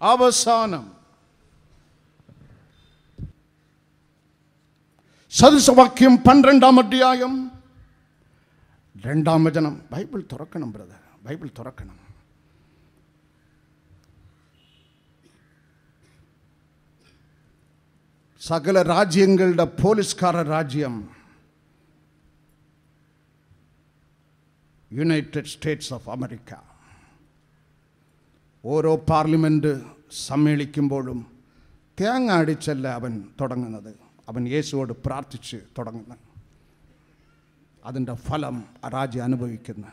അവസാനം സദൃശവാക്യം 12-ാം അധ്യായം 2-ാം വചനം. ബൈബിൾ തുറക്കണം ബ്രദർ, ബൈബിൾ തുറക്കണം. സകല രാജ്യങ്ങളുടെ പോലീസുകാര രാജ്യം യുണൈറ്റഡ് സ്റ്റേറ്റ്സ് ഓഫ് അമേരിക്ക. ഓരോ പാർലമെൻറ്റ് സമ്മേളിക്കുമ്പോഴും തേങ്ങ അടിച്ചല്ല അവൻ തുടങ്ങുന്നത്, അവൻ യേശുവോട് പ്രാർത്ഥിച്ച് തുടങ്ങുന്നു. അതിൻ്റെ ഫലം ആ രാജ്യം അനുഭവിക്കുന്നു.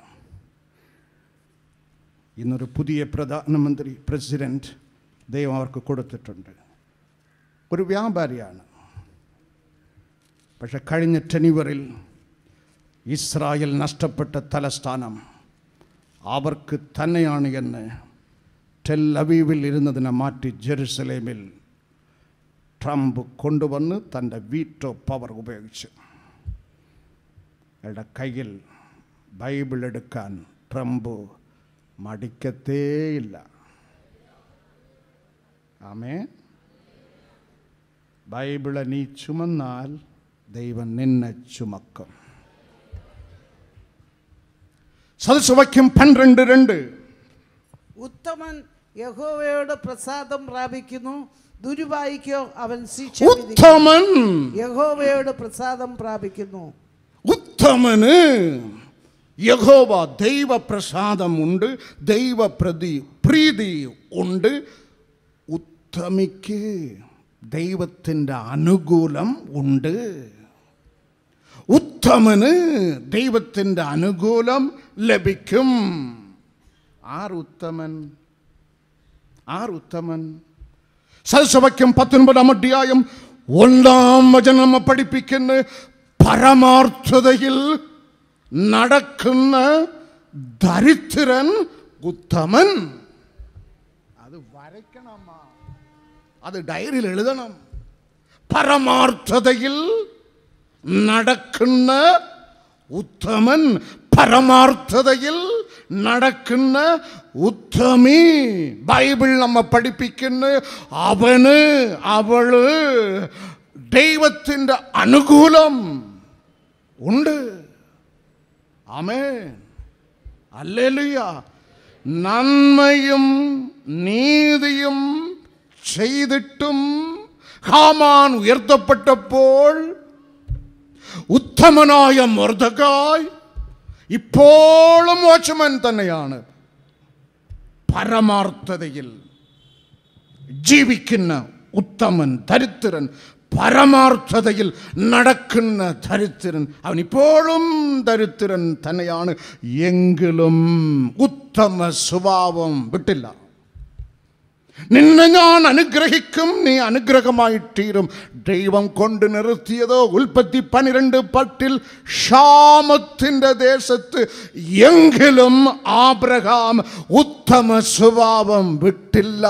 ഇന്നൊരു പുതിയ പ്രധാനമന്ത്രി പ്രസിഡൻറ്റ് ദൈവം അവർക്ക് കൊടുത്തിട്ടുണ്ട്. ഒരു വ്യാപാരിയാണ്. പക്ഷെ കഴിഞ്ഞ ടെന്യൂറിൽ ഇസ്രായേൽ നഷ്ടപ്പെട്ട തലസ്ഥാനം അവർക്ക് തന്നെയാണ് എന്ന് ടെൽ അവീവിൽ ഇരുന്നതിനെ മാറ്റി ജെറുസലേമിൽ ട്രംപ് കൊണ്ടുവന്ന് തൻ്റെ വീറ്റോ പവർ ഉപയോഗിച്ചു. അയാളുടെ കയ്യിൽ ബൈബിൾ എടുക്കാൻ ട്രംപ് മടിക്കത്തേയില്ല. ആമേൻ. ബൈബിളെ നീ ചുമന്നാൽ ദൈവം നിന്നെ ചുമക്കും. സദൃശവാക്യം 12:2. ഉത്തമൻ യഹോവയോട് പ്രസാദം പ്രാപിക്കുന്നു, ദുരുപായിക്കോ അവൻ ശിക്ഷ. ഉത്തമൻ യഹോവയോട് പ്രസാദം പ്രാപിക്കുന്നു. ഉത്തമന് യഹോവ ദൈവപ്രസാദമുണ്ട്, പ്രീതി ഉണ്ട്. ഉത്തമിക്ക് ദൈവത്തിൻ്റെ അനുകൂലം ഉണ്ട്. ഉത്തമന് ദൈവത്തിൻ്റെ അനുകൂലം ലഭിക്കും. ആരുത്തമൻ? സദൃശവാക്യം 19-ാം അധ്യായം 1-ാം വചനം പഠിപ്പിക്കുന്ന പരമാർത്ഥതയിൽ നടക്കുന്ന ദരിദ്രൻ ഉത്തമൻ. അത് വരയ്ക്കണം, അത് ഡയറിയിൽ എഴുതണം. പരമാർത്ഥതയിൽ നടക്കുന്ന ഉത്തമൻ, പരമാർത്ഥതയിൽ നടക്കുന്ന ഉത്തമി. ബൈബിൾ നമ്മെ പഠിപ്പിക്കുന്ന അവന് അവള് ദൈവത്തിൻ്റെ അനുകൂലം ഉണ്ട്. ആമേൻ, ഹല്ലേലൂയ. നന്മയും നീതിയും ചെയ്തിട്ടും ഹാമാൻ ഉയർത്തപ്പെട്ടപ്പോൾ ഉത്തമനായ മൊർദെഖായി ഇപ്പോഴും വാച്ച്മാൻ തന്നെയാണ്. പരമാർത്ഥതയിൽ ജീവിക്കുന്ന ഉത്തമൻ, ദരിദ്രൻ, പരമാർത്ഥതയിൽ നടക്കുന്ന ദരിദ്രൻ, അവൻ ഇപ്പോഴും ദരിദ്രൻ തന്നെയാണ്. എങ്കിലും ഉത്തമ സ്വഭാവം വിട്ടില്ല. നിന്നെ ഞാൻ അനുഗ്രഹിക്കും, നീ അനുഗ്രഹമായി തീരും. ദൈവം കൊണ്ട് നിർത്തിയതോ ഉൽപ്പത്തി 12:10 ക്ഷാമത്തിൻ്റെ ദേശത്ത് എങ്കിലും ആബ്രഹാം ഉത്തമ സ്വഭാവം വിട്ടില്ല.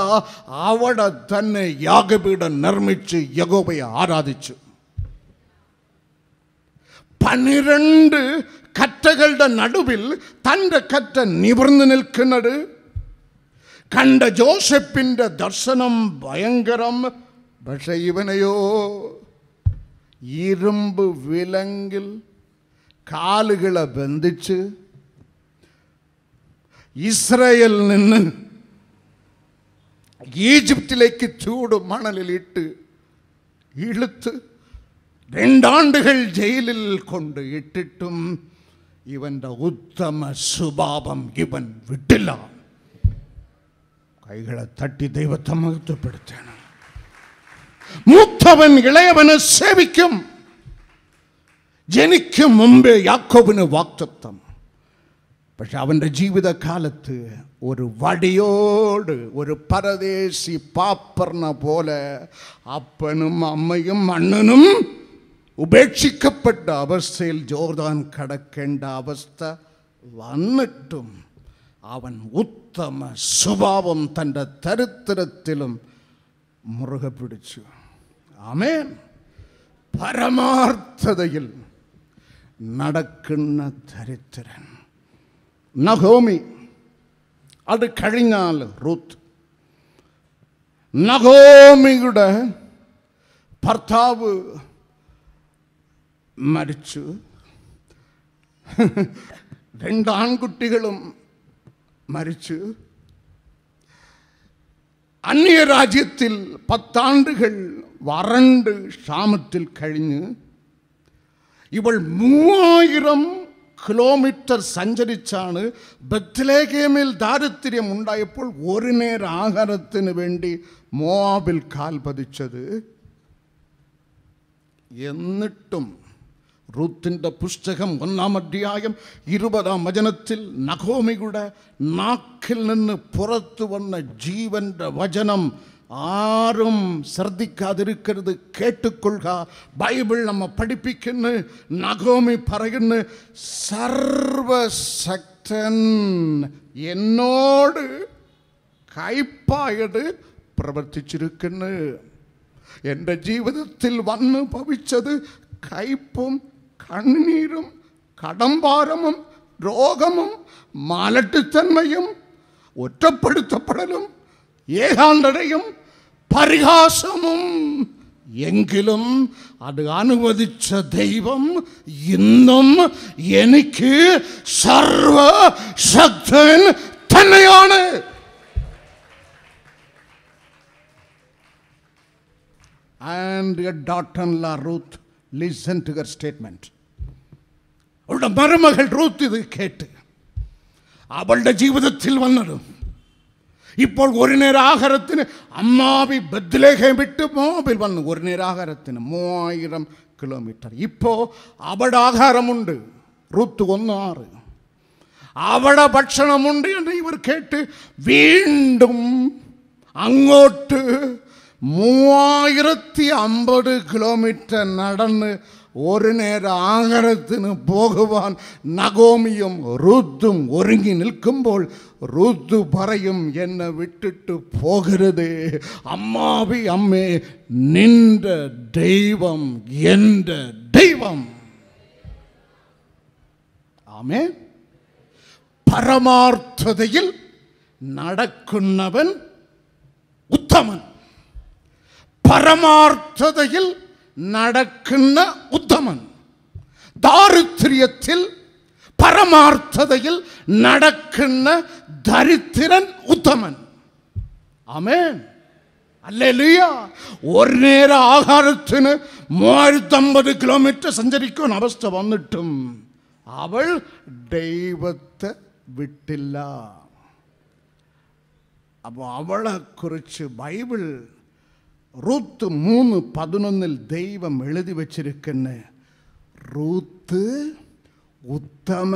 അവിടെ തന്നെ യാഗപീഠം നിർമ്മിച്ച് യഹോവയെ ആരാധിച്ചു. 12 കറ്റകളുടെ നടുവിൽ തൻ്റെ കറ്റ നിവർന്നു നിൽക്കുന്നത് കണ്ട ജോസഫിൻ്റെ ദർശനം ഭയങ്കരം. പക്ഷെ ഇവനെയോ ഇരുമ്പ് വിലങ്ങിൽ കാലുകളെ ബന്ധിച്ച് ഇസ്രായേലിൽ നിന്ന് ഈജിപ്തിലേക്ക് ചൂട് മണലിലിട്ട് ഇളുത്ത് 2 ആണ്ടുകൾ ജയിലിൽ കൊണ്ട് ഇട്ടിട്ടും ഇവൻ്റെ ഉത്തമ സ്വഭാവം ഇവൻ വിട്ടില്ല. കൈകളെ തട്ടി ദൈവത്തെ മഹത്വപ്പെടുത്തണം. മൂത്തവൻ ഇളയവനെ സേവിക്കും. ജനിക്കും മുമ്പേ യാക്കോബിന് വാഗ്ദത്തം. പക്ഷെ അവൻ്റെ ജീവിതകാലത്ത് ഒരു വടിയോട് ഒരു പരദേശി പാപ്പർണ പോലെ അപ്പനും അമ്മയും അണ്ണനും ഉപേക്ഷിക്കപ്പെട്ട അവസ്ഥയിൽ ജോർദാൻ കടക്കേണ്ട അവസ്ഥ വന്നിട്ടും അവൻ ഉത്തമ സ്വഭാവം തൻ്റെ ചരിത്രത്തിലും മുറുകെ പിടിച്ചു. ആമേൻ. പരമാർത്ഥതയിൽ നടക്കുന്ന ദരിദ്രൻ. നഹോമി, അത് കഴിഞ്ഞാൽ റൂത്ത്. നഹോമിയുടെ ഭർത്താവ് മരിച്ചു. 2 ആൺകുട്ടികളും മരിച്ചു. അന്യരാജ്യത്തിൽ 10 ആണ്ടുകൾ വരണ്ട് ക്ഷാമത്തിൽ കഴിഞ്ഞ് ഇവൾ 3000 കിലോമീറ്റർ സഞ്ചരിച്ചാണ് ബത്ലഹേമിൽ ദാരിദ്ര്യം ഉണ്ടായപ്പോൾ ഒരു നേര ആഹാരത്തിന് വേണ്ടി മോവാബിൽ കാൽ പതിച്ചത്. എന്നിട്ടും റൂത്തിൻ്റെ പുസ്തകം 1-ാം അധ്യായം 20-ാം വചനത്തിൽ നഹോമിയുടെ നാക്കിൽ നിന്ന് പുറത്തു വന്ന ജീവൻ്റെ വചനം ആരും ശ്രദ്ധിക്കാതിരിക്കരുത്, കേട്ടുകൊള്ളുക. ബൈബിൾ നമ്മെ പഠിപ്പിക്കുന്നു. നഹോമി പറയുന്നു, സർവശക്തൻ എന്നോട് കയ്പായത് പ്രവർത്തിച്ചിരിക്കുന്നു. എൻ്റെ ജീവിതത്തിൽ വന്ന് ഭവിച്ചത് കയ്പും കണ്ണീരും കടംഭാരമും രോഗമും മാലട്ടിത്തന്മയും ഒറ്റപ്പെടുത്തപ്പെടലും ഏകാന്തതയും പരിഹാസമും. എങ്കിലും അത് അനുവദിച്ച ദൈവം ഇന്നും എനിക്ക് സർവശക്തൻ തന്നെയാണ്. And your daughter-in-law Ruth listened to her statement. അവളുടെ മരുമകൾ റൂത്ത് ഇത് കേട്ട് അവളുടെ ജീവിതത്തിൽ വന്നതും ഇപ്പോൾ ഒരു നേരം ആഹാരത്തിന് അമ്മാവി ബത്ലഹേം വിട്ട് മോവാബിൽ വന്നു. ഒരു നേരം ആഹാരത്തിന് 3000 കിലോമീറ്റർ. ഇപ്പോൾ അവിടെ ആഹാരമുണ്ട്. റൂത്ത് 1:6 അവിടെ ഭക്ഷണമുണ്ട് എന്ന് ഇവർ കേട്ട് വീണ്ടും അങ്ങോട്ട് 3050 കിലോമീറ്റർ നടന്ന് ഒരു നേരം ആഹാരത്തിന് പോകുവാൻ നഗോമിയും റൂത്തും ഒരുങ്ങി നിൽക്കുമ്പോൾ റൂത്ത് പറയും, എന്നെ വിട്ടിട്ട് പോകരുതേ അമ്മാവി അമ്മേ, നിന്റെ ദൈവം എൻ്റെ ദൈവം. ആമേൻ. പരമാർത്ഥതയിൽ നടക്കുന്നവൻ ഉത്തമൻ. പരമാർത്ഥതയിൽ നടക്കുന്ന ഉത്തമൻ. ദാരിദ്ര്യത്തിൽ പരമാർത്ഥതയിൽ നടക്കുന്ന ദരിദ്രൻ ഉത്തമൻ. ആമേൻ. ഹല്ലേലൂയ. ഒരു നേരം ആഹാരത്തിന് 3050 കിലോമീറ്റർ സഞ്ചരിക്കുന്ന അവസ്ഥ വന്നിട്ടും അവൾ ദൈവത്തെ വിട്ടില്ല. അപ്പോൾ അവളെക്കുറിച്ച് ബൈബിൾ റൂത്ത് 3:11 ദൈവം എഴുതി വച്ചിരിക്കുന്ന റൂത്ത് ഉത്തമ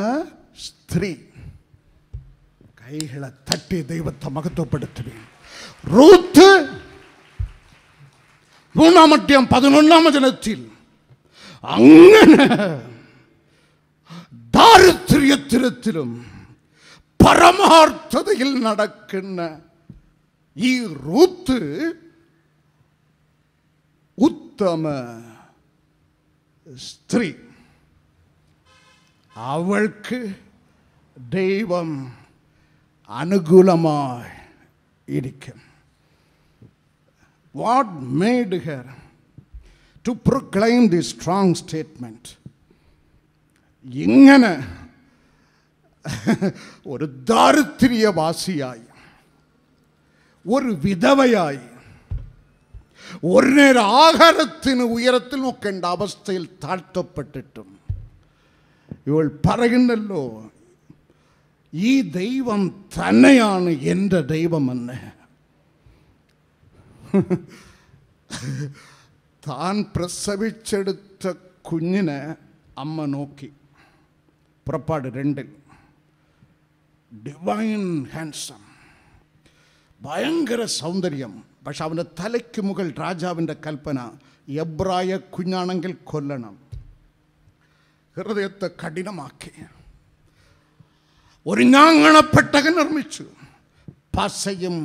സ്ത്രീ. കൈകളെ തട്ടി ദൈവത്തെ മഹത്വപ്പെടുത്തുക. റൂത്ത് 3-ാം അധ്യായം 11-ാം വചനത്തിൽ അങ്ങനെ ദാരിദ്ര്യത്തിലും പരമാർത്ഥതയിൽ നടക്കുന്ന ഈ റൂത്ത് ഉത്തമ സ്ത്രീ. അവൾക്ക് ദൈവം അനുകൂലമായി ഇരിക്കും. What made her to proclaim this strong statement? ഇങ്ങനെ ഒരു ദാരിദ്ര്യവാസിയായി, ഒരു വിധവയായി, ഒരു നേരം ആഹാരത്തിന് ഉയരത്തിൽ നോക്കേണ്ട അവസ്ഥയിൽ താഴ്ത്തപ്പെട്ടിട്ടും ഇവൾ പറയുന്നല്ലോ, ഈ ദൈവം തന്നെയാണ് എൻ്റെ ദൈവമെന്ന്. താൻ പ്രസവിച്ചെടുത്ത കുഞ്ഞിനെ അമ്മ നോക്കി. പുറപ്പാട് 2 ഡിവൈൻ ഹാൻസം, ഭയങ്കര സൗന്ദര്യം, പക്ഷെ അവൻ്റെ തലയ്ക്ക് മുകൾ രാജാവിൻ്റെ കൽപ്പന, എബ്രായ കുഞ്ഞാണെങ്കിൽ കൊല്ലണം. ഹൃദയത്തെ കഠിനമാക്കി ഒരു ഞാങ്ങണപ്പെട്ടകൻ നിർമ്മിച്ചു. പസയും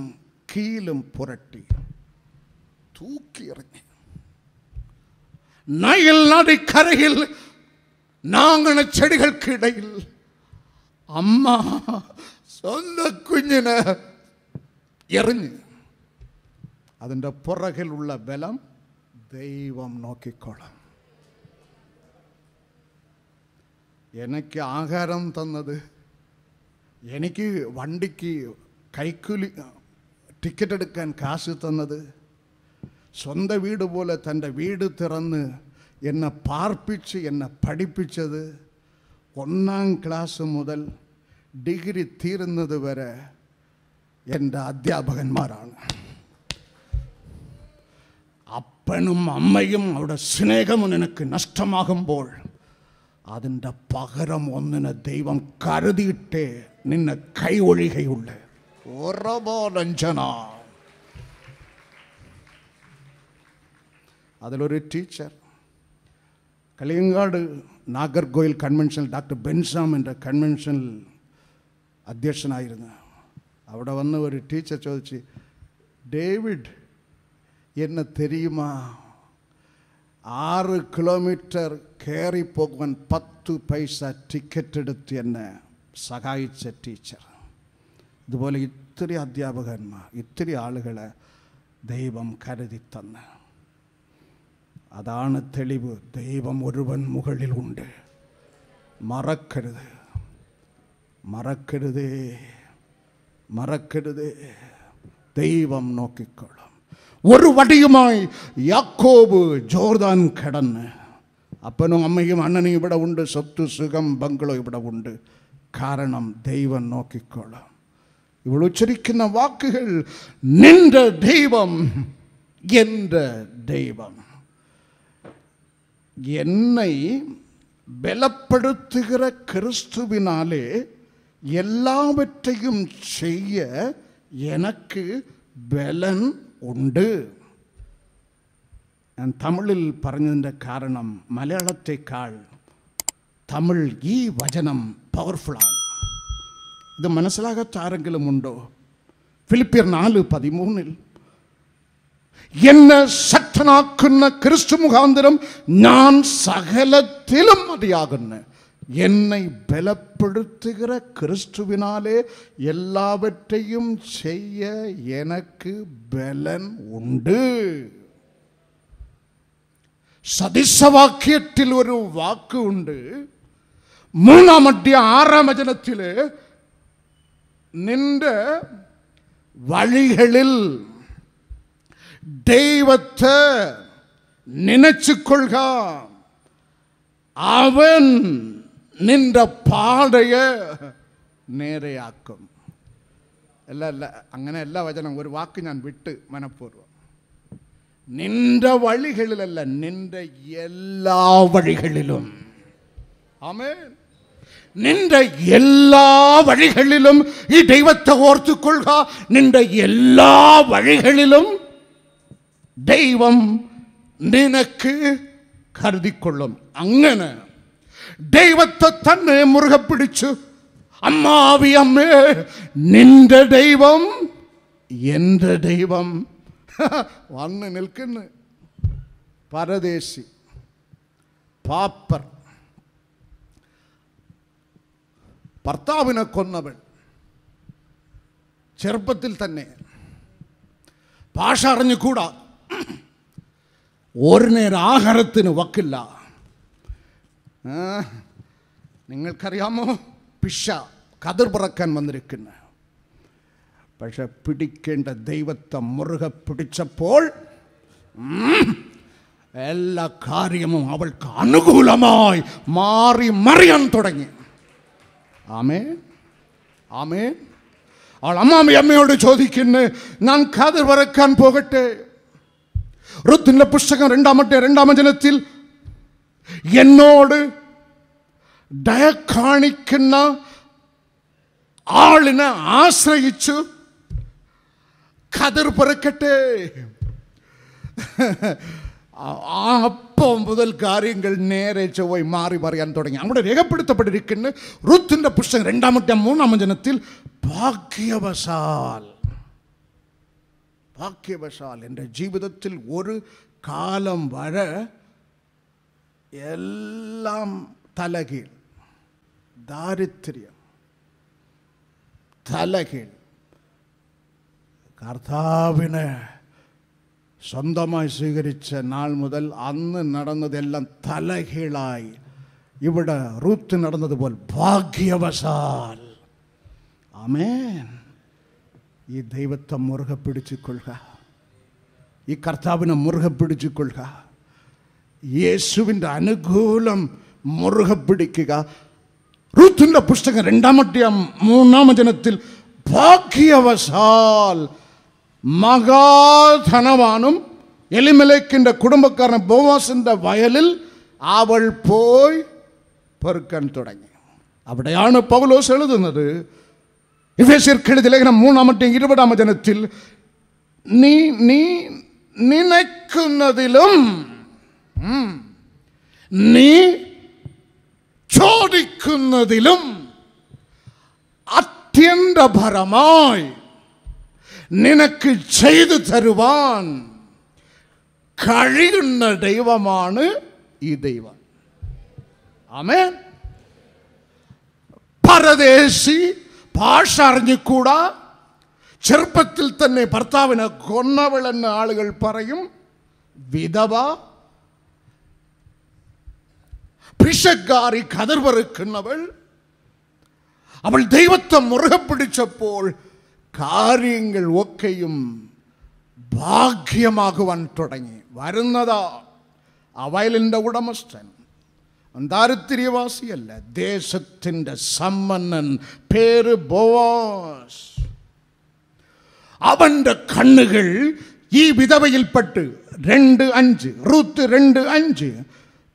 കീലും പുരട്ടി തൂക്കിയെറിഞ്ഞ് നൈൽ നദിക്കരയിൽ നാങ്ങണ ചെടികൾക്കിടയിൽ അമ്മ സ്വന്തം കുഞ്ഞിന് എറിഞ്ഞ്. അതിൻ്റെ പുറകിലുള്ള ബലം ദൈവം നോക്കിക്കോളാം. എനിക്ക് ആഹാരം തന്നത്, എനിക്ക് വണ്ടിക്ക് കൈക്കൂലി ടിക്കറ്റ് എടുക്കാൻ കാശ് തന്നത്, സ്വന്തം വീട് പോലെ തൻ്റെ വീട് തുറന്ന് എന്നെ പാർപ്പിച്ച് എന്നെ പഠിപ്പിച്ചത്, 1ാം ക്ലാസ് മുതൽ ഡിഗ്രി തീരുന്നത് വരെ എൻ്റെ അധ്യാപകന്മാരാണ്. അപ്പനും അമ്മയും അവിടെ സ്നേഹം നിനക്ക് നഷ്ടമാകുമ്പോൾ അതിൻ്റെ പകരം ഒന്നിനെ ദൈവം കരുതിയിട്ടേ നിന്നെ കൈ ഒഴികയുള്ളു. ഉറബോലഞ്ചന. അതിലൊരു ടീച്ചർ കളിയങ്കാട് നാഗർകോയിൽ കൺവെൻഷനിൽ ഡോക്ടർ ബെൻസാമിൻ്റെ കൺവെൻഷനിൽ അധ്യക്ഷനായിരുന്നു. അവിടെ വന്ന് ഒരു ടീച്ചർ ചോദിച്ച്, ഡേവിഡ് എന്നെ തെരിയുമാ 6 കിലോമീറ്റർ കയറിപ്പോകാൻ 10 പൈസ ടിക്കറ്റ് എടുത്ത് എന്നെ സഹായിച്ച ടീച്ചർ. ഇതുപോലെ ഇത്തിരി അധ്യാപകന്മാർ, ഇത്തിരി ആളുകളെ ദൈവം കരുതി തന്ന്. അതാണ് തെളിവ്. ദൈവം ഒരുവൻ മുകളിലുണ്ട്. മറക്കരുത്, മറക്കരുതേ, മറക്കരുതേ. ദൈവം നോക്കിക്കോളും. ഒരു വടിയുമായി യാക്കോബ് ജോർദാൻ കടന്ന്, അപ്പനും അമ്മയും അണ്ണനും ഇവിടെ ഉണ്ട്, സ്വത്ത് സുഖം ബംഗ്ലോ ഇവിടെ ഉണ്ട്. കാരണം ദൈവം നോക്കിക്കോളാം. ഇവൾ ഉച്ചരിക്കുന്ന വാക്കുകൾ, നിന്റെ ദൈവം എൻ്റെ ദൈവം. என்னை பலப்படுத்துகிற கிறிஸ்துவினாலே எல்லாவற்றையும் செய்ய எனக்கு பலன் ഉണ്ട്. ഞാൻ തമിഴിൽ പറഞ്ഞതിൻ്റെ കാരണം മലയാളത്തെക്കാൾ തമിഴ് ഈ വചനം പവർഫുള്ളാണ്. ഇത് മനസ്സിലാകാത്ത ആരെങ്കിലും ഉണ്ടോ? ഫിലിപ്പിയർ 4:13 എന്നെ ശക്തനാക്കുന്ന ക്രിസ്തു മുഖാന്തരം ഞാൻ സകലത്തിലും മതിയാകുന്നു. என்னை பலப்படுத்துகிற கிறிஸ்துவினாலே எல்லாவற்றையும் செய்ய எனக்கு பலன் ഉണ്ട്. സദൃശവാക്യത്തിൽ ഒരു വാക്കുണ്ട്. 3-ാം അധ്യായം 6-ാം വചനത്തിൽ, നിന്റെ വഴികളിൽ ദൈവത്തെ നനച്ചുകൊള്ളുക, അവൻ നിന്റെ പാതയെ നേരെയാക്കും. അല്ല അങ്ങനെ എല്ലാ വചനം, ഒരു വാക്ക് ഞാൻ വിട്ട് മനഃപൂർവ്വം. നിന്റെ വഴികളിലല്ല, നിന്റെ എല്ലാ വഴികളിലും. ആമേൻ. നിന്റെ എല്ലാ വഴികളിലും ഈ ദൈവത്തെ ഓർത്തുകൊള്ളുക. നിന്റെ എല്ലാ വഴികളിലും ദൈവം നിനക്ക് കരുതിക്കൊള്ളും. അങ്ങനെ ദൈവത്തെ തന്നെ മുറുകെ പിടിച്ചു, അമ്മാവി അമ്മേ, നിന്റെ ദൈവം എൻ്റെ ദൈവം വന്ന് നിൽക്കുന്നു. പരദേശി, പാപ്പർ, ഭർത്താവിനെ കൊന്നവൻ, ചെറുപ്പത്തിൽ തന്നെ ഭാഷ അറിഞ്ഞുകൂടാ, ഒരു നേരം ആഹാരത്തിന് വക്കില്ല. നിങ്ങൾക്കറിയാമോ, പിശ കതിർ പറക്കാൻ വന്നിരിക്കുന്നു. പക്ഷെ പിടിക്കേണ്ട ദൈവത്തെ മുറുകെ പിടിച്ചപ്പോൾ എല്ലാ കാര്യവും അവൾക്ക് അനുകൂലമായി മാറി മറിയാൻ തുടങ്ങി. ആമേൻ, ആമേൻ. അവൾ അമ്മയോട് ചോദിക്കുന്നു, ഞാൻ കതിർ പറക്കാൻ പോകട്ടെ? റുത്തിന്റെ പുസ്തകം 2-ാം വചനത്തിൽ, എന്നോട് ദയ കാണിക്കുന്ന ആളിനെ ആശ്രയിച്ചു കതിർ പെറുക്കട്ടെ. അപ്പം മുതൽ കാര്യങ്ങൾ നേരെ ചൊവ്വ മാറി മറിയാൻ തുടങ്ങി. അവിടെ രേഖപ്പെടുത്തപ്പെട്ടിരിക്കുന്ന റുത്തിന്റെ പുസ്തകം 2-ാം അധ്യായം 3-ാം വചനത്തിൽ ഭാഗ്യവശാൽ എൻ്റെ ജീവിതത്തിൽ ഒരു കാലം വരെ എല്ലാം തലകീഴ്, ദാരിദ്ര്യം തലകീഴ്, കർത്താവിനെ സ്വന്തമായി സ്വീകരിച്ച നാൾ മുതൽ അന്ന് നടന്നതെല്ലാം തലകീഴായി. ഇവിടെ റൂത്ത് നടന്നതുപോലെ ഭാഗ്യവശാൽ. ആമേൻ. ഈ ദൈവത്തെ മുറുകെ പിടിച്ചുകൊള്ളുക, ഈ കർത്താവിനെ മുറുകെ പിടിച്ചുകൊള്ളുക, യേശുവിൻ്റെ അനുകൂലം മുറുകെ പിടിക്കുക. റൂത്തിന്റെ പുസ്തകം 2-ാം അധ്യായം 3-ാം വചനത്തിൽ ഭാഗ്യവശാൽ മഹാധനവാനും എലിമേലെക്കിന്റെ കുടുംബക്കാരൻ ബോവാസിന്റെ വയലിൽ അവൾ പോയി പെറുക്കാൻ തുടങ്ങി. അവിടെയാണ് പൗലോസ് എഴുതുന്നത്, എഫേസ്യർക്ക് എഴുതിയ ലേഖനം 3-ാം അധ്യായം 20-ാം വചനത്തിൽ, നീ നിനക്കുന്നതിലും നീ ചോദിക്കുന്നതിലും അത്യന്തപരമായി നിനക്ക് ചെയ്തു തരുവാൻ കഴിയുന്ന ദൈവമാണ് ഈ ദൈവം. ആമേൻ. പരദേശി, ഭാഷ അറിഞ്ഞുകൂടാ, ചെറുപ്പത്തിൽ തന്നെ ഭർത്താവിനെ കൊന്നവളെന്ന് ആളുകൾ പറയും, വിധവ, ഭിക്ഷക്കാരി, കതിർ പെറുക്കുന്നവൾ, അവൾ ദൈവത്തെ മുറുകെ പിടിച്ചപ്പോൾ കാര്യങ്ങൾ ഒക്കെയും ഭാഗ്യമാകുവാൻ തുടങ്ങി. വരുന്നതാ ആ വയലിൻ്റെ ഉടമസ്ഥൻ, ദാരിദ്ര്യവാസിയല്ല, ദേശത്തിൻ്റെ സമ്പന്നൻ, പേര് ബോവാസ്. അവൻ്റെ കണ്ണുകൾ ഈ വിധവയിൽപ്പെട്ട് 2:5 റൂത്ത് 2:5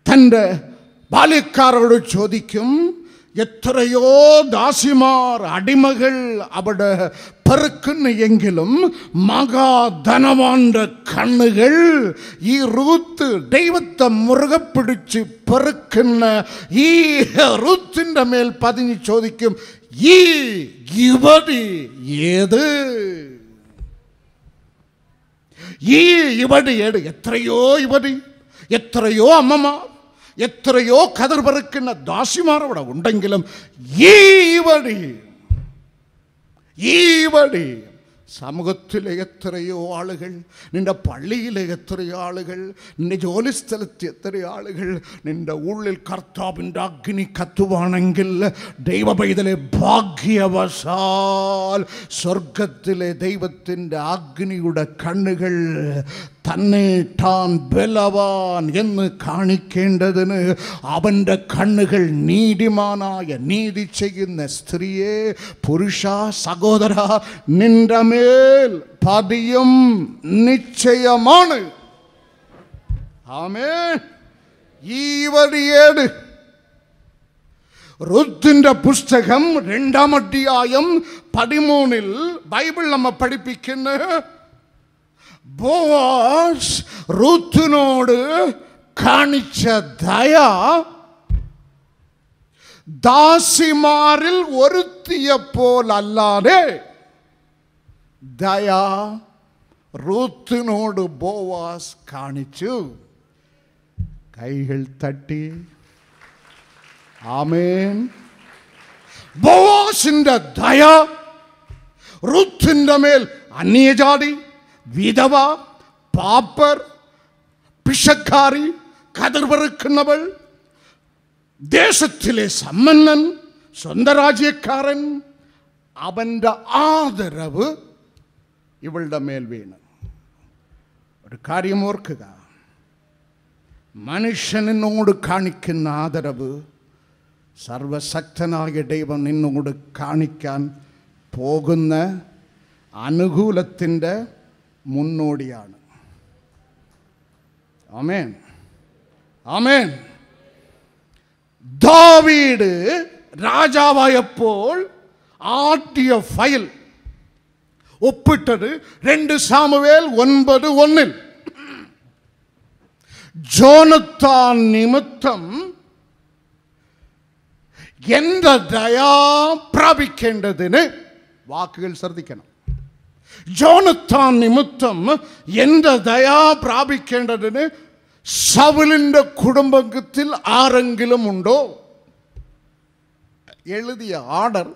തൻ്റെ ബാല്യക്കാരോട് ചോദിക്കും, എത്രയോ ദാസിമാർ, അടിമകൾ അവിടെ പെറുക്കുന്ന എങ്കിലും മഹാധനവാന്റെ കണ്ണുകൾ ഈ റൂത്ത് ദൈവത്തെ മുറുകെ പിടിച്ച് പെറുക്കുന്ന ഈ റൂത്തിന്റെ മേൽ പതിഞ്ഞ് ചോദിക്കും, ഈ യുവതി ഏത്? ഈ യുവതി ഏത്? എത്രയോ യുവതി, എത്രയോ അമ്മമാർ, എത്രയോ കതിർ പെറുക്കുന്ന ദാസിമാർ അവിടെ ഉണ്ടെങ്കിലും ഈ വഴി സമൂഹത്തിലെ എത്രയോ ആളുകൾ, നിന്റെ പള്ളിയിലെ എത്രയോ ആളുകൾ, നിന്റെ ജോലിസ്ഥലത്ത് എത്രയോ ആളുകൾ, നിന്റെ ഉള്ളിൽ കർത്താവിൻ്റെ അഗ്നി കത്തുവാണെങ്കിൽ ദൈവപൈതലെ ഭാഗ്യവശാൽ സ്വർഗത്തിലെ ദൈവത്തിൻ്റെ അഗ്നിയുടെ കണ്ണുകൾ തന്നെ താൻ ബലവാൻ എന്ന് കാണിക്കേണ്ടതിന് അവൻ്റെ കണ്ണുകൾ നീതിമാനായ, നീതി ചെയ്യുന്ന സ്ത്രീയെ, പുരുഷ, സഹോദര, നിന്റെ മേൽ പതിയും നിശ്ചയമാണ്. ആമേൻ. ഈ വഴിയേട് റുത്തിന്റെ പുസ്തകം 2-ാം അധ്യായം 13 ബൈബിൾ നമ്മെ പഠിപ്പിക്കുന്ന ബോവാസ് റൂത്തിനോട് കാണിച്ച ദയ ദാസിമാരിൽ ഒരുത്തിയെപ്പോലല്ലാതെ ദയ റൂത്തിനോട് ബോവാസ് കാണിച്ചു. കൈകൾ തട്ടി ആമേൻ. ബോവാസിന്റെ ദയ റൂത്തിന്റെ മേൽ അന്യജാതി, വിധവ, പാപ്പർ, ഭിക്ഷക്കാരി, കതിർ പെറുക്കുന്നവൾ, ദേശത്തിലെ സമ്പന്നൻ, സ്വന്തം രാജ്യക്കാരൻ, അവൻ്റെ ആദരവ് ഇവളുടെ മേൽ വീണ്. ഒരു കാര്യം ഓർക്കുക, മനുഷ്യനോട് കാണിക്കുന്ന ആദരവ് സർവശക്തനായ ദൈവം നിന്നോട് കാണിക്കാൻ പോകുന്ന അനുകൂലത്തിൻ്റെ മുന്നോടിയാണ്. ആമേൻ, ആമേൻ. ദാവീദ് രാജാവായപ്പോൾ ആദ്യ ഫയൽ ஒப்பிட்டது 2 சாமுவேல் 9:1. ஜோனத்தான் நிமித்தம் எந்த தயா பிராபிക്കേണ്ടതിന് വാക്കുകൾ ശ്രദ്ധിക്കണം. ജോനത്താൻ നിമിത്തം എந்த ദയാ പ്രാപിക്കേണ്ടതിന് സൗലിന്റെ കുടുംബത്തിൽ ആരെങ്കിലും ഉണ്ടോ? എഴുതിയ ആർഡർ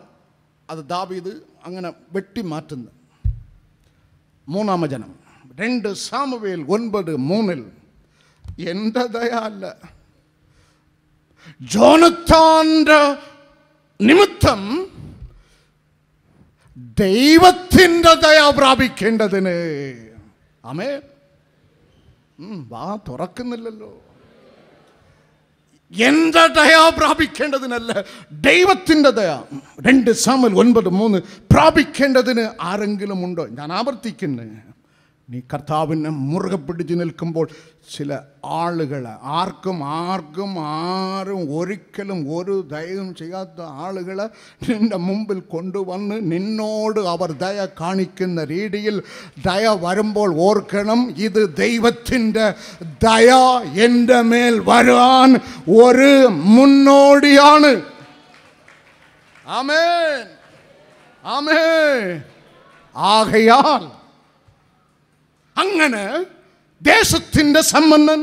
അത് ദാവീദ് അങ്ങനെ വെട്ടിമാറ്റുന്നു. 3-ാം വചനം 2 സാമുവേൽ 9:3. എൻ്റെ ദയ അല്ല, ജോനത്താന്റെ നിമിത്തം ദൈവത്തിൻ്റെ ദയ പ്രാപിക്കേണ്ടതിന്. ആമേൻ. വാ തുറക്കുന്നില്ലല്ലോ. എൻ്റെ ദയ പ്രാപിക്കേണ്ടതിനല്ല, ദൈവത്തിൻ്റെ ദയ. 2 സാമുവേൽ 9:3 പ്രാപിക്കേണ്ടതിന് ആരെങ്കിലും ഉണ്ടോ? ഞാൻ ആവർത്തിക്കുന്നു, നീ കർത്താവിനെ മുറുകെ പിടിച്ച് നിൽക്കുമ്പോൾ ചില ആളുകൾ, ആർക്കും ഒരിക്കലും ഒരു ദയവും ചെയ്യാത്ത ആളുകളെ നിൻ്റെ മുമ്പിൽ കൊണ്ടുവന്ന് നിന്നോട് അവർ ദയ കാണിക്കുന്ന രീതിയിൽ ദയ വരുമ്പോൾ ഓർക്കണം, ഇത് ദൈവത്തിൻ്റെ ദയ എൻ്റെ മേൽ വരാൻ ഒരു മുന്നോടിയാണ്. ആമേൻ, ആമേൻ. ആകയാൽ അങ്ങനെ ദേശത്തിൻ്റെ സമ്പന്നൻ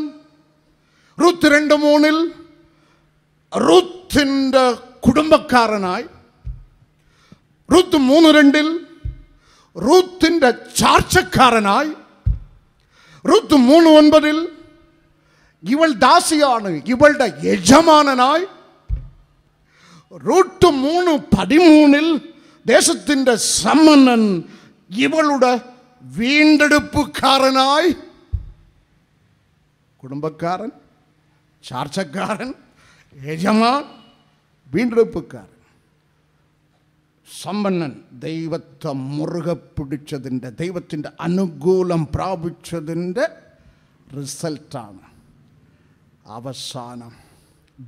റൂത്ത് 2:3 റൂത്തിൻ്റെ കുടുംബക്കാരനായി, റൂത്ത് 3:2 റൂത്തിൻ്റെ ചാർച്ചക്കാരനായി, റൂത്ത് 3:9 ഇവൾ ദാസിയാണ്, ഇവളുടെ യജമാനനായി, റൂത്ത് 3:13 ദേശത്തിൻ്റെ സമ്പന്നൻ ഇവളുടെ വീണ്ടെടുപ്പുകാരനായി. കുടുംബക്കാരൻ, ചാർച്ചക്കാരൻ, യജമാൻ, വീണ്ടെടുപ്പുകാരൻ, സമ്പന്നൻ. ദൈവത്തെ മുറുകെ പിടിച്ചതിൻ്റെ, ദൈവത്തിൻ്റെ അനുകൂലം പ്രാപിച്ചതിൻ്റെ റിസൾട്ടാണ്. അവസാനം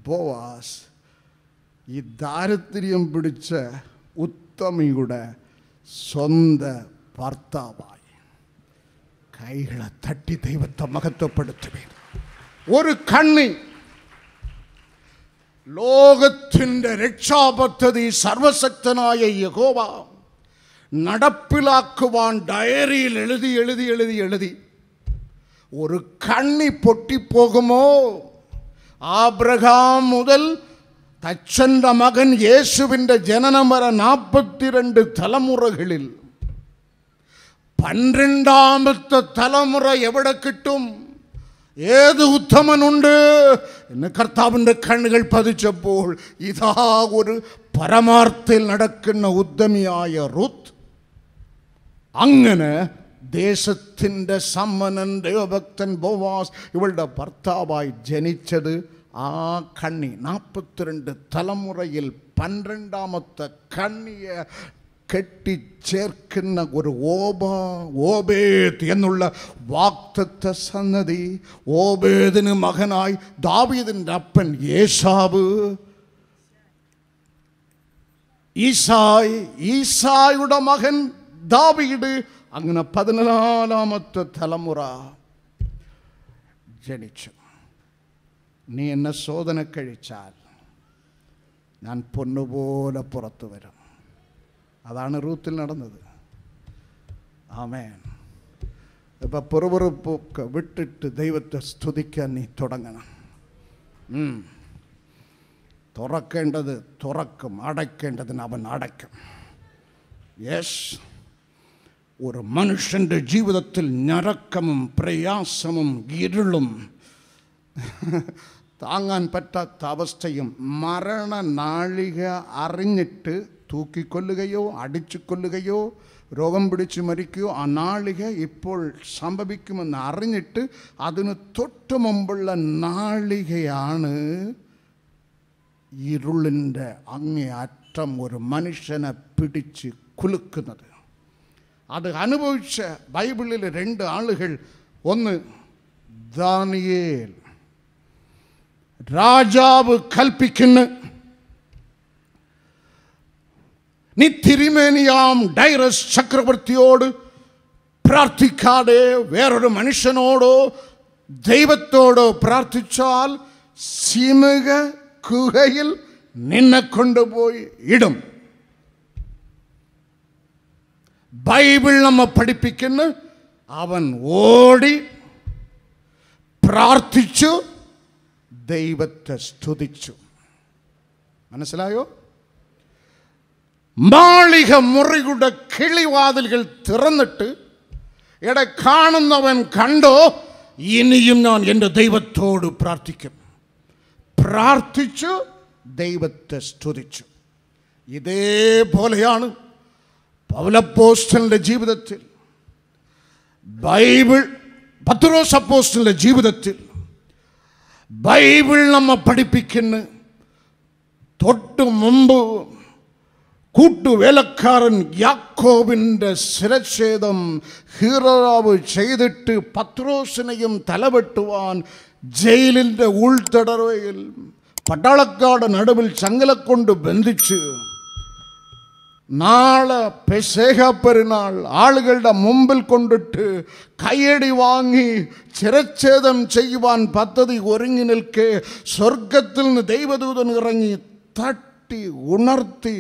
ബോവാസ് ഈ ദാരിദ്ര്യം പിടിച്ച ഉത്തമിയുടെ സ്വന്തം ഭർത്താവായി. കൈകളെ തട്ടി ദൈവത്തെ മഹത്വപ്പെടുത്തുവീൻ. ഒരു കണ്ണി ലോകത്തിൻ്റെ രക്ഷാപദ്ധതി സർവശക്തനായ യഹോവ നടപ്പിലാക്കുവാൻ ഡയറിയിൽ എഴുതി ഒരു കണ്ണി പൊട്ടിപ്പോകുമോ? ആബ്രഹാം മുതൽ തച്ചൻ്റെ മകൻ യേശുവിൻ്റെ ജനനം വരെ 42 തലമുറകളിൽ 12ാമത്തെ തലമുറ എവിടെ കിട്ടും? ഏത് ഉത്തമനുണ്ട് എന്ന് കർത്താവിൻ്റെ കണ്ണുകൾ പതിച്ചപ്പോൾ ഇതാ ഒരു പരമാർത്ഥത്തിൽ നടക്കുന്ന ഉദ്യമിയായ റൂത്ത്. അങ്ങനെ ദേശത്തിൻ്റെ സമ്പന്നൻ ദൈവഭക്തൻ ബോവാസ് ഇവളുടെ ഭർത്താവായി ജനിച്ചത് ആ കണ്ണി 42 തലമുറയിൽ 12ാമത്തെ കണ്ണിയെ കെട്ടിച്ചേർക്കുന്ന ഒരു ഓബേദ് എന്നുള്ള വാഗ്ദത്ത സന്തതി. ഓബേദിന് മകനായി ദാവീദിൻ്റെ അപ്പൻ യേശാവ്, ഈസായുടെ മകൻ ദാവീദ്. അങ്ങനെ 14ാമത്തെ തലമുറ ജനിച്ചു. നീ എന്നെ ശോധന കഴിച്ചാൽ ഞാൻ പൊന്നുപോലെ പുറത്തു വരും. അതാണ് റൂത്തിൽ നടന്നത്. ആമേൻ. ഇപ്പം പുറപുറപ്പൊക്കെ വിട്ടിട്ട് ദൈവത്തെ സ്തുതിക്കാൻ നീ തുടങ്ങണം. തുറക്കേണ്ടത് തുറക്കും, അടയ്ക്കേണ്ടതിന് അവൻ അടയ്ക്കും. യെസ്, ഒരു മനുഷ്യൻ്റെ ജീവിതത്തിൽ ഞരക്കമും പ്രയാസമും ഇരുളും താങ്ങാൻ പറ്റാത്ത അവസ്ഥയും മരണനാഴിക അറിഞ്ഞിട്ട് തൂക്കിക്കൊല്ലുകയോ അടിച്ചു കൊല്ലുകയോ രോഗം പിടിച്ച് മരിക്കുകയോ ആ നാഴിക ഇപ്പോൾ സംഭവിക്കുമെന്ന് അറിഞ്ഞിട്ട് അതിന് തൊട്ട് മുമ്പുള്ള നാഴികയാണ് ഇരുളിൻ്റെ അങ്ങേയറ്റം ഒരു മനുഷ്യനെ പിടിച്ച് കുലുക്കുന്നത്. അത് അനുഭവിച്ച ബൈബിളിലെ 2 ആളുകൾ, ഒന്ന് ദാനിയേൽ. രാജാവ് കൽപ്പിക്കുന്നു, നീ തിരുമേനിയാം ഡൈറസ് ചക്രവർത്തിയോട് പ്രാർത്ഥിക്കാതെ വേറൊരു മനുഷ്യനോടോ ദൈവത്തോടോ പ്രാർത്ഥിച്ചാൽ സിംഹ ഗുഹയിൽ നിന്നെ കൊണ്ടുപോയി ഇടും. ബൈബിൾ നമ്മെ പഠിപ്പിക്കുന്നു, അവൻ ഓടി പ്രാർത്ഥിച്ചു ദൈവത്തെ സ്തുതിച്ചു. മനസ്സിലായോ? മാളിക മുറിയുടെ കിളിവാതിലുകൾ തുറന്നിട്ട് കാണുന്നവൻ കണ്ടോ, ഇനിയും ഞാൻ എൻ്റെ ദൈവത്തോട് പ്രാർത്ഥിക്കും. പ്രാർത്ഥിച്ചു ദൈവത്തെ സ്തുതിച്ചു. ഇതേപോലെയാണ് പൗലപ്പോസ്തലന്റെ ജീവിതത്തിൽ, ബൈബിൾ പത്രോസ് അപ്പോസ്തലന്റെ ജീവിതത്തിൽ ബൈബിൾ നമ്മെ പഠിപ്പിക്കുന്നു. തൊട്ടു മുമ്പ് കൂട്ടുവേലക്കാരൻ യാക്കോബിൻ്റെ ശിരച്ഛേദം ഹീറോറാവ് ചെയ്തിട്ട് പത്രോസിനെയും തലവെട്ടുവാൻ ജയിലിൻ്റെ ഉൾത്തടവയിൽ പട്ടാളക്കാരുടെ നടുവിൽ ചങ്ങലക്കൊണ്ട് ബന്ധിച്ച് നാളെ പെസഹ പെരുന്നാൾ ആളുകളുടെ മുമ്പിൽ കൊണ്ടിട്ട് കയ്യടി വാങ്ങി ശിരച്ഛേദം ചെയ്യുവാൻ പദ്ധതി ഒരുങ്ങി നിൽക്കെ സ്വർഗത്തിൽ നിന്ന് ദൈവദൂതൻ ഇറങ്ങി തട്ടി ഉണർത്തി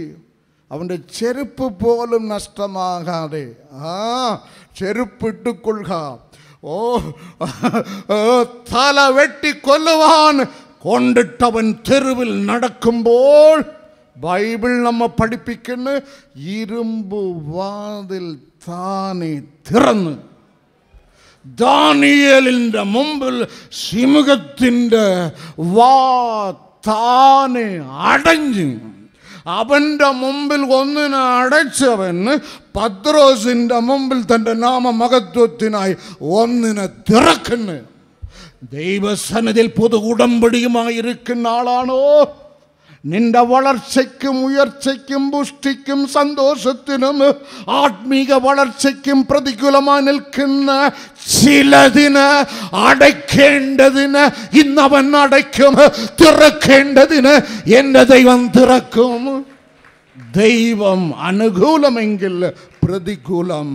അവൻ്റെ ചെരുപ്പ് പോലും നഷ്ടമാകാതെ ചെരുപ്പിട്ടുകൊള്ളുക, തല വെട്ടിക്കൊല്ലുവാൻ കൊണ്ടിട്ടവൻ തെരുവിൽ നടക്കുമ്പോൾ ബൈബിൾ നമ്മെ പഠിപ്പിക്കുന്നു, ഇരുമ്പ് വാതിൽ താനെ തുറന്ന് ദാനിയേലിൻ്റെ മുമ്പിൽ സിംഹത്തിൻ്റെ വാ താനെ അടഞ്ഞു. അവൻ്റെ മുമ്പിൽ ഒന്നിനെ അടച്ചവൻ പത്രോസിൻ്റെ മുമ്പിൽ തൻ്റെ നാമമഹത്വത്തിനായി ഒന്നിനെ തുറക്കുന്നു. ദൈവസന്നിധിയിൽ പുതു ഉടമ്പടിയുമായിരിക്കുന്ന ആളാണോ? നിന്റെ വളർച്ചയ്ക്കും ഉയർച്ചയ്ക്കും പുഷ്ടിക്കും സന്തോഷത്തിനും ആത്മീക വളർച്ചയ്ക്കും പ്രതികൂലമായി നിൽക്കുന്ന ചിലതിന് അടയ്ക്കേണ്ടതിന് ഇന്നവൻ അടയ്ക്കും, തുറക്കേണ്ടതിന് എൻ്റെ ദൈവം തുറക്കും. ദൈവം അനുകൂലമെങ്കിൽ പ്രതികൂലം